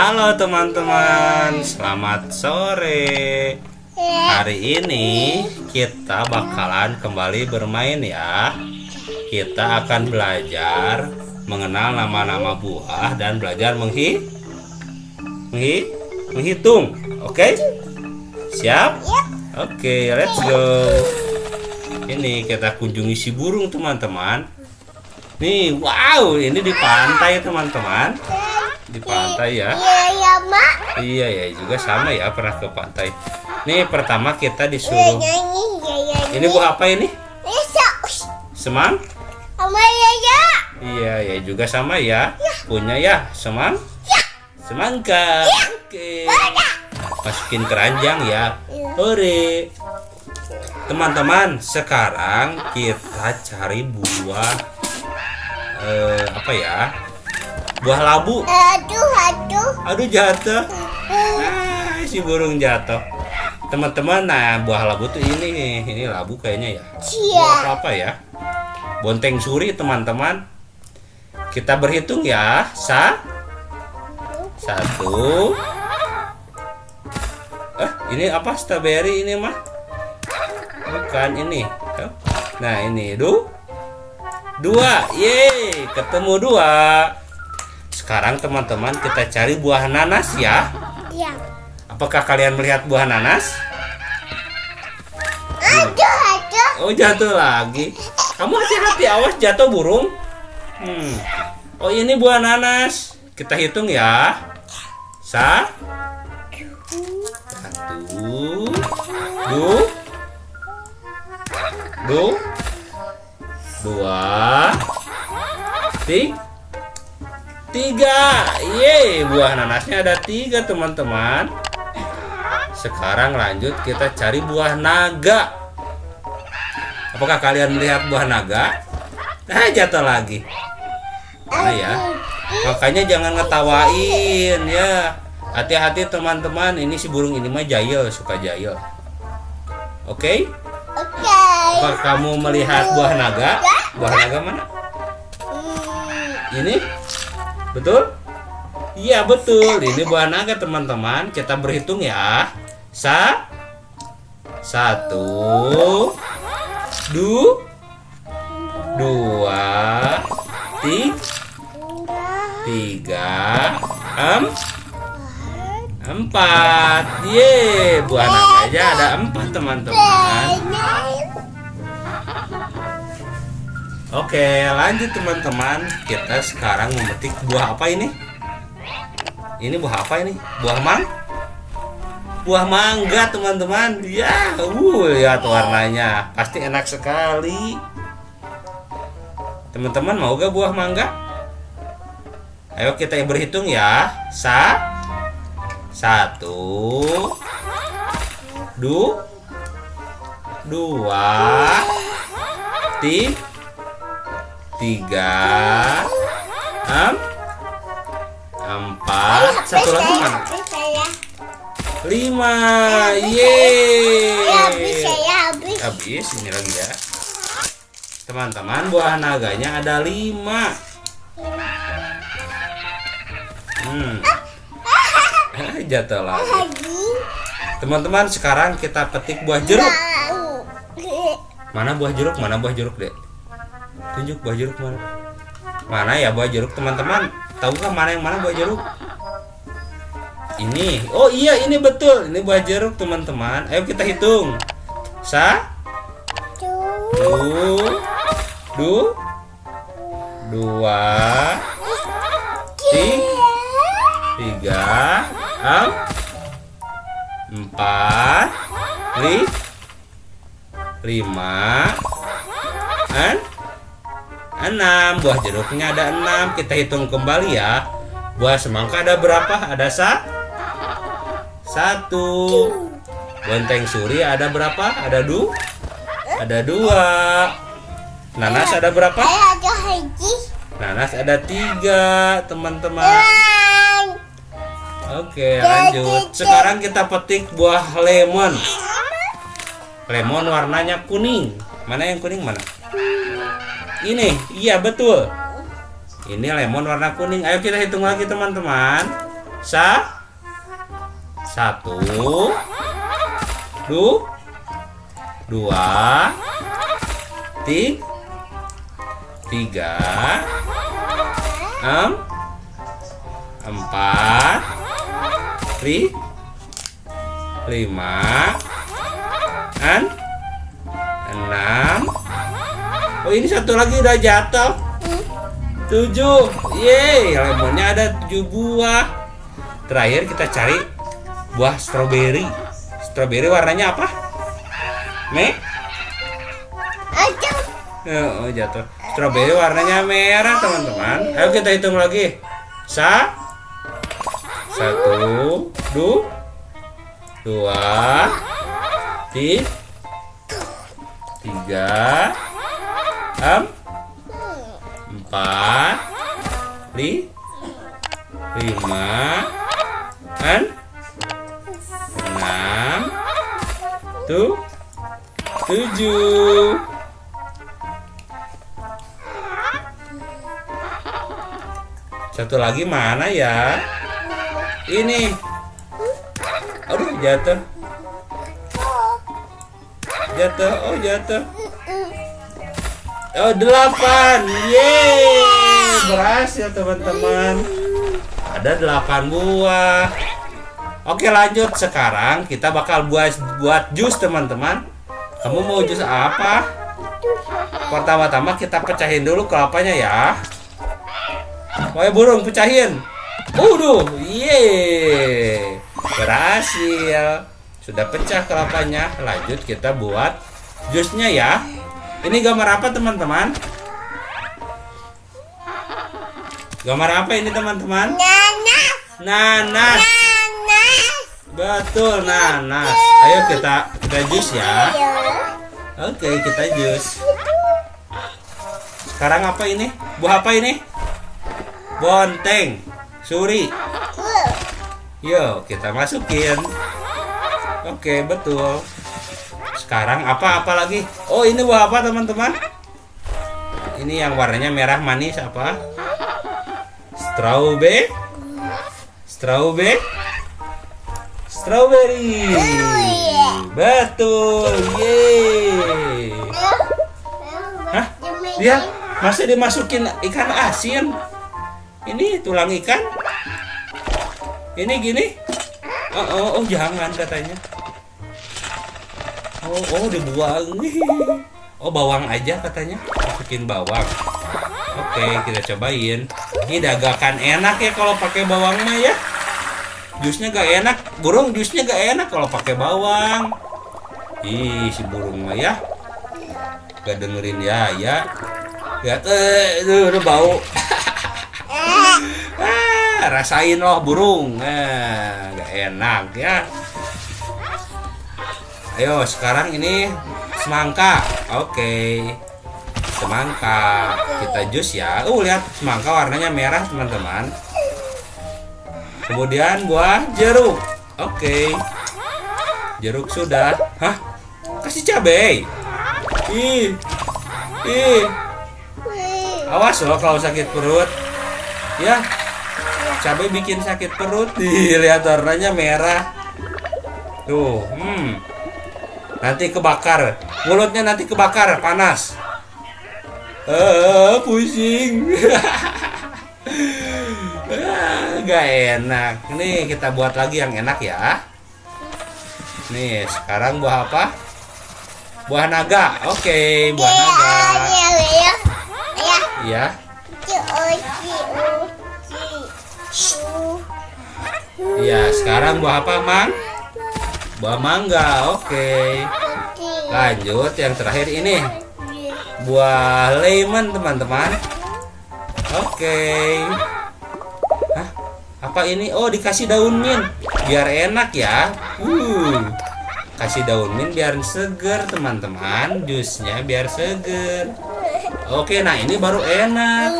Halo teman-teman, selamat sore. Hari ini kita bakalan kembali bermain ya. Kita akan belajar mengenal nama-nama buah dan belajar menghitung. Oke? Siap? Oke, let's go. Ini kita kunjungi si burung teman-teman. Nih, wow, ini di pantai teman-teman. Di pantai ya. Iya, Mak. Iya ya, juga sama ya, pernah ke pantai. Nih, pertama kita disuruh. Ini buah apa ini? Semang? Sama ya. Iya ya, juga sama ya. Punya ya, semang? Semangka. Oke. Masukin keranjang ya. Hore. Teman-teman, sekarang kita cari buah apa ya? Buah labu. Aduh jatuh. Si burung jatuh. Teman-teman, nah buah labu tuh ini labu kayaknya ya. Buah apa ya? Bonteng suri teman-teman. Kita berhitung ya. Satu. Ini apa? Strawberry ini mah? Bukan ini. Nah ini dua. Yeay, ketemu dua. Sekarang teman-teman kita cari buah nanas ya. Iya. Apakah kalian melihat buah nanas? Aduh. Oh, jatuh lagi. Kamu hati-hati, awas jatuh burung. Oh, ini buah nanas. Kita hitung ya. Satu. Dua. Tiga. Yeay, buah nanasnya ada 3 teman-teman. Sekarang lanjut kita cari buah naga. Apakah kalian melihat buah naga? Jatuh lagi. Mana ya? Makanya jangan ngetawain ya. Hati-hati teman-teman, ini si burung ini mah jahil, suka jahil. Oke? Apakah kamu melihat buah naga? Buah naga mana? Ini? Betul? Iya betul. Ini buah naga teman-teman. Kita berhitung ya. Satu. Dua. Tiga. Empat. Yeay, buah naga aja ada 4 teman-teman. Oke, lanjut teman-teman. Kita sekarang memetik buah apa ini? Ini buah apa ini? Buah mangga teman-teman. Ya, lihat warnanya. Pasti enak sekali. Teman-teman mau gak buah mangga? Ayo kita berhitung ya. Satu. Dua. Tiga. Empat. Satu lagi mana? 5. Yeay. Habis ini lagi ya. Teman-teman, buah naganya ada 5. Jatuh lagi. Teman-teman, sekarang kita petik buah jeruk. Mana buah jeruk? Dek? Tunjuk buah jeruk mana? Mana ya buah jeruk teman-teman? Tahukah mana yang mana buah jeruk? Ini. Oh iya, ini betul. Ini buah jeruk teman-teman. Ayo kita hitung. Dua. Tiga. Empat. 5. 6. Buah jeruknya ada 6. Kita hitung kembali ya. Buah semangka ada berapa? Ada 1. Bonteng suri ada berapa? Ada 2. Nanas ada berapa? Nanas ada 3 teman-teman. Oke, lanjut. Sekarang kita petik buah lemon. Lemon warnanya kuning. Mana yang kuning mana? Ini, iya betul. Ini lemon warna kuning. Ayo kita hitung lagi teman-teman. Satu, dua, tiga, empat, lima, enam. Oh, ini satu lagi udah jatuh. 7. Yeay, lemonnya ada 7 buah. Terakhir kita cari buah stroberi. Stroberi warnanya apa? Oh, jatuh. Stroberi warnanya merah, teman-teman. Ayo kita hitung lagi. 1, 2, 3, 4, 5, 6, 7. Satu lagi mana ya? Ini. Aduh, jatuh. Oh, jatuh. Oh, 8. Yeay, berhasil teman-teman. Ada 8 buah. Oke, lanjut. Sekarang kita bakal buat jus, teman-teman. Kamu mau jus apa? Pertama-tama kita pecahin dulu kelapanya ya. Woy, burung, pecahin. Yeay, berhasil. Sudah pecah kelapanya. Lanjut kita buat jusnya ya. Ini gambar apa, teman-teman? Gambar apa ini, teman-teman? Nanas. Betul, nanas. Ayo kita jus ya. Oke, kita jus. Sekarang apa ini? Buah apa ini? Bonteng, suri. Yuk, kita masukin. Oke, betul. Sekarang apa lagi? Oh, ini buah apa, teman-teman? Ini yang warnanya merah manis apa? Strawberry. Betul. Yeay. Hah? Dia masih dimasukin ikan asin. Ini tulang ikan. Ini gini. Oh, jangan katanya. Oh, dibuang. Oh, bawang aja katanya. Masukin bawang. Oke, kita cobain. Ini dagakan enak ya kalau pakai bawang mah ya. Jusnya gak enak. Burung, jusnya gak enak kalau pakai bawang. Ih, si burung mah ya. Gak dengerin ya. Lihat, udah bau. Rasain loh burung. Gak enak ya. Ayo, sekarang ini semangka. Oke. Semangka. Kita jus ya. Lihat semangka warnanya merah, teman-teman. Kemudian buah jeruk. Oke. Jeruk sudah. Hah? Kasih cabai. Ih. Awas loh kalau sakit perut. Ya. Cabai bikin sakit perut. Lihat warnanya merah. Tuh, nanti kebakar. Mulutnya nanti kebakar, panas. Pusing. Gak enak. Nih, kita buat lagi yang enak ya. Nih, sekarang buah apa? Buah naga. Oke, buah naga. Iya. Iya, sekarang buah apa, Mang? Buah mangga. Oke. Lanjut yang terakhir ini. Buah lemon, teman-teman. Oke. Hah? Apa ini? Oh, dikasih daun mint biar enak ya. Kasih daun mint biar seger, teman-teman. Jusnya biar seger. Oke, nah ini baru enak.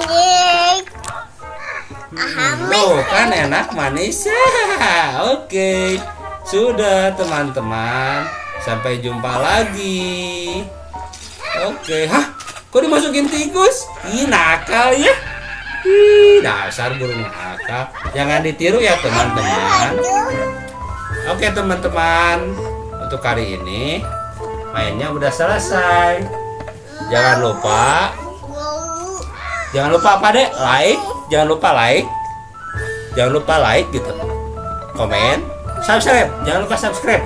Tuh kan enak manis. Oke. Sudah, teman-teman. Sampai jumpa lagi. Oke. Hah? Kok dimasukin tikus? Ih, nakal ya. Ih, dasar burung ngakak. Jangan ditiru ya teman-teman. Oke teman-teman, untuk kali ini mainnya udah selesai. Jangan lupa apa deh? Like, jangan lupa like gitu. Komen, subscribe, jangan lupa subscribe.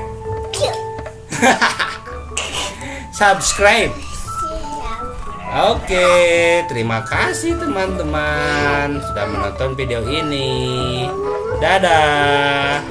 Subscribe. Oke, terima kasih teman-teman sudah menonton video ini. Dadah.